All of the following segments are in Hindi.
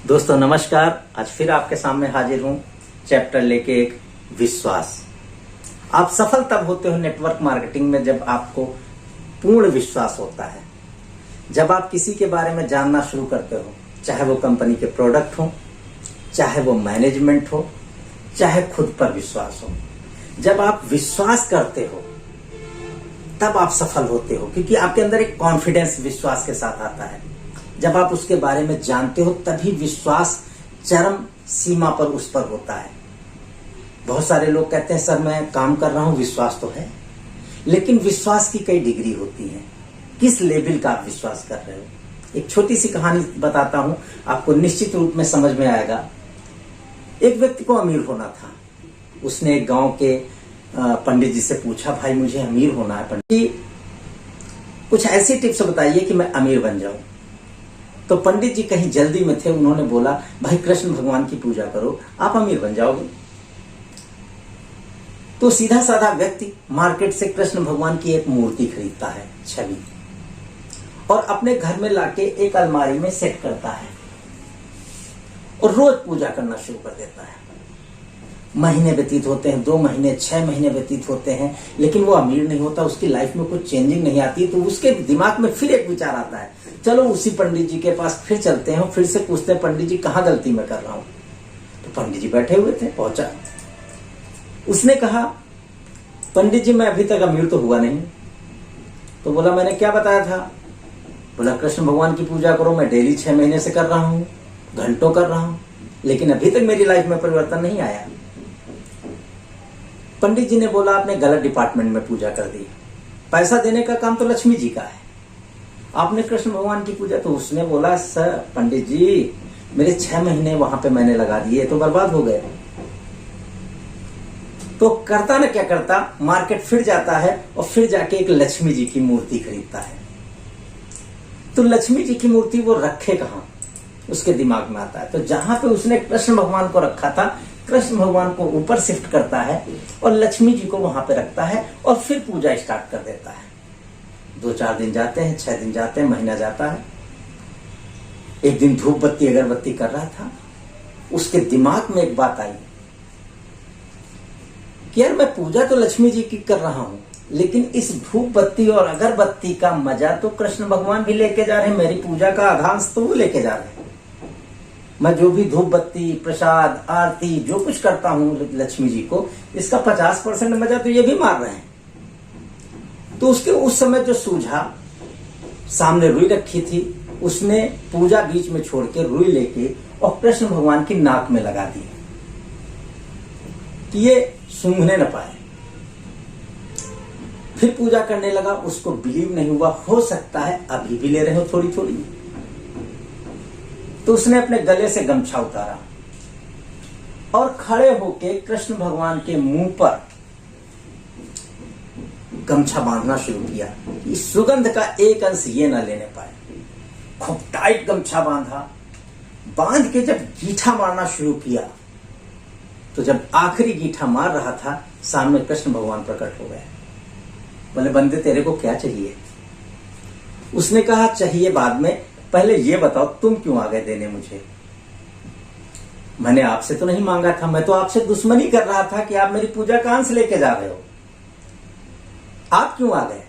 दोस्तों नमस्कार। आज फिर आपके सामने हाजिर हूं चैप्टर लेके एक विश्वास। आप सफल तब होते हो नेटवर्क मार्केटिंग में जब आपको पूर्ण विश्वास होता है। जब आप किसी के बारे में जानना शुरू करते हो, चाहे वो कंपनी के प्रोडक्ट हो, चाहे वो मैनेजमेंट हो, चाहे खुद पर विश्वास हो, जब आप विश्वास करते हो तब आप सफल होते हो, क्योंकि आपके अंदर एक कॉन्फिडेंस विश्वास के साथ आता है। जब आप उसके बारे में जानते हो तभी विश्वास चरम सीमा पर उस पर होता है। बहुत सारे लोग कहते हैं सर मैं काम कर रहा हूं, विश्वास तो है, लेकिन विश्वास की कई डिग्री होती है। किस लेवल का आप विश्वास कर रहे हो? एक छोटी सी कहानी बताता हूं, आपको निश्चित रूप में समझ में आएगा। एक व्यक्ति को अमीर होना था। उसने एक गांव के पंडित जी से पूछा, भाई मुझे अमीर होना है पंडित जी, कुछ ऐसी टिप्स बताइए कि मैं अमीर बन जाऊं। तो पंडित जी कहीं जल्दी में थे। उन्होंने बोला, भाई कृष्ण भगवान की पूजा करो, आप अमीर बन जाओगे। तो सीधा साधा व्यक्ति मार्केट से कृष्ण भगवान की एक मूर्ति खरीदता है, छवि, और अपने घर में लाके एक अलमारी में सेट करता है और रोज पूजा करना शुरू कर देता है। महीने व्यतीत होते हैं, 2 महीने, 6 महीने व्यतीत होते हैं, लेकिन वो अमीर नहीं होता। उसकी लाइफ में कुछ चेंजिंग नहीं आती। तो उसके दिमाग में फिर एक विचार आता है, चलो उसी पंडित जी के पास फिर चलते हैं, फिर से पूछते हैं पंडित जी कहाँ गलती मैं कर रहा हूं। तो पंडित जी बैठे हुए थे, पहुंचा। उसने कहा, पंडित जी मैं अभी तक अमीर तो हुआ नहीं। तो बोला, मैंने क्या बताया था? बोला, कृष्ण भगवान की पूजा करो, मैं डेली 6 महीने से कर रहा हूं, घंटों कर रहा हूं, लेकिन अभी तक मेरी लाइफ में परिवर्तन नहीं आया। पंडित जी ने बोला, आपने गलत डिपार्टमेंट में पूजा कर दी। पैसा देने का काम तो लक्ष्मी जी का है, आपने कृष्ण भगवान की पूजा। तो उसने बोला, सर पंडित जी मेरे 6 महीने वहां पे मैंने लगा दिए, तो बर्बाद हो गए। तो करता ना क्या करता, मार्केट फिर जाता है और फिर जाके एक लक्ष्मी जी की मूर्ति खरीदता है। तो लक्ष्मी जी की मूर्ति वो रखे कहां, उसके दिमाग में आता है। तो जहां पे उसने कृष्ण भगवान को रखा था, कृष्ण भगवान को ऊपर शिफ्ट करता है और लक्ष्मी जी को वहां पे रखता है और फिर पूजा स्टार्ट कर देता है। 2-4 दिन जाते हैं, 6 दिन जाते हैं, महीना जाता है। एक दिन धूप बत्ती अगरबत्ती कर रहा था, उसके दिमाग में एक बात आई कि यार मैं पूजा तो लक्ष्मी जी की कर रहा हूं, लेकिन इस धूप बत्ती और अगरबत्ती का मजा तो कृष्ण भगवान भी लेके जा रहे हैं, मेरी पूजा का आधांश तो वो लेके जा रहे हैं। मैं जो भी धूप बत्ती, प्रसाद, आरती जो कुछ करता हूं लक्ष्मी जी को, इसका 50% मजा तो ये भी मार रहे हैं। तो उसके उस समय जो सूझा, सामने रुई रखी थी, उसने पूजा बीच में छोड़ के रुई लेके और कृष्ण भगवान की नाक में लगा दी कि ये सूंघने न पाए। फिर पूजा करने लगा। उसको बिलीव नहीं हुआ, हो सकता है अभी भी ले रहे हो थोड़ी थोड़ी। तो उसने अपने गले से गमछा उतारा और खड़े होके कृष्ण भगवान के मुंह पर गमछा बांधना शुरू किया कि सुगंध का एक अंश ये ना लेने पाए। खूब टाइट गमछा बांधा। बांध के जब गीठा मारना शुरू किया, तो जब आखिरी गीठा मार रहा था, सामने कृष्ण भगवान प्रकट हो गए। बोले, बंदे तेरे को क्या चाहिए? उसने कहा, चाहिए बाद में, पहले ये बताओ तुम क्यों आ गए देने मुझे? मैंने आपसे तो नहीं मांगा था, मैं तो आपसे दुश्मनी कर रहा था कि आप मेरी पूजा का अंश लेके जा रहे हो, आप क्यों आ गए?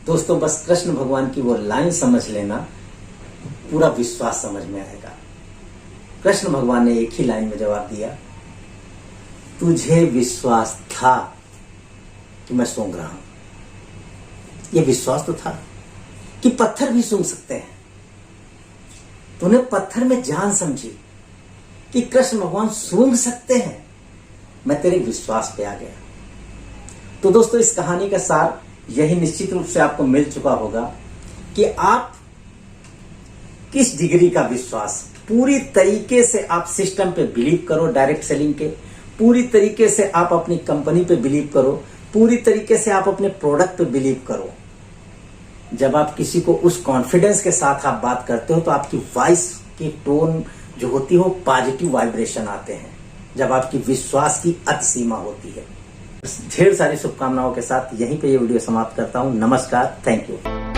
दोस्तों बस कृष्ण भगवान की वो लाइन समझ लेना, पूरा विश्वास समझ में आएगा। कृष्ण भगवान ने एक ही लाइन में जवाब दिया, तुझे विश्वास था कि मैं सूंघ रहा हूं। ये विश्वास तो था कि पत्थर भी सूंघ सकते हैं। तूने पत्थर में जान समझी कि कृष्ण भगवान सूंघ सकते हैं, मैं तेरे विश्वास पे आ गया। तो दोस्तों इस कहानी का सार यही निश्चित रूप से आपको मिल चुका होगा कि आप किस डिग्री का विश्वास, पूरी तरीके से आप सिस्टम पे बिलीव करो, डायरेक्ट सेलिंग के, पूरी तरीके से आप अपनी कंपनी पे बिलीव करो, पूरी तरीके से आप अपने प्रोडक्ट पे बिलीव करो। जब आप किसी को उस कॉन्फिडेंस के साथ आप बात करते हो, तो आपकी वॉइस की टोन जो होती है वो पॉजिटिव वाइब्रेशन आते हैं, जब आपकी विश्वास की अति सीमा होती है। ढेर सारी शुभकामनाओं के साथ यहीं पे ये वीडियो समाप्त करता हूं। नमस्कार, थैंक यू।